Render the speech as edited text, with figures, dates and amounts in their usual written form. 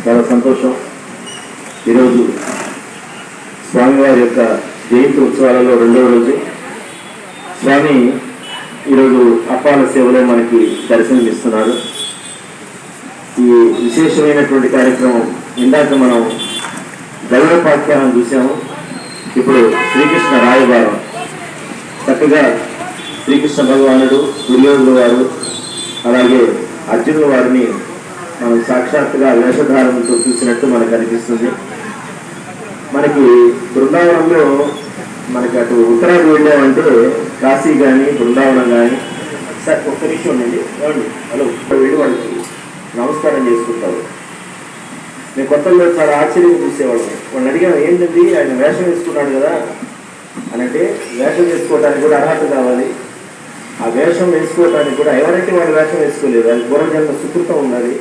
చాలా సంతోషం. ఈరోజు స్వామివారి యొక్క జయంతి ఉత్సవాలలో రెండవ రోజు. స్వామి ఈరోజు అప్పాల సేవలో మనకి దర్శనమిస్తున్నారు. ఈ విశేషమైనటువంటి కార్యక్రమం ఇందాక మనం గౌరవపాఖ్యానం చూసాము. ఇప్పుడు శ్రీకృష్ణ రాయబారం. చక్కగా శ్రీకృష్ణ భగవానుడు, దుర్యోధనుడు వారు, అలాగే అర్జునుల వారిని మనం సాక్షాత్తుగా వేషధారణతో చూసినట్టు మనకు అనిపిస్తుంది. మనకి బృందావనంలో మనకి అటు ఉత్తరాది వెళ్ళామంటే కాశీ కానీ బృందావనం కానీ, సార్ ఒక్క నిమిషం ఉండండి, ఏమండి, హలో, వెళ్ళి వాళ్ళకి నమస్కారం చేసుకుంటారు. నేను కొత్తలో చాలా ఆశ్చర్యం చూసేవాళ్ళం. వాళ్ళని అడిగాను, ఏంటండి ఆయన వేషం వేసుకున్నాడు కదా అని. అంటే వేషం వేసుకోవడానికి కూడా అర్హత కావాలి. ఆ వేషం వేసుకోవడానికి కూడా ఎవరైతే వాళ్ళు వేషం వేసుకోలేదు, అది పూర్వజన్మ సుకృతం ఉండాలి.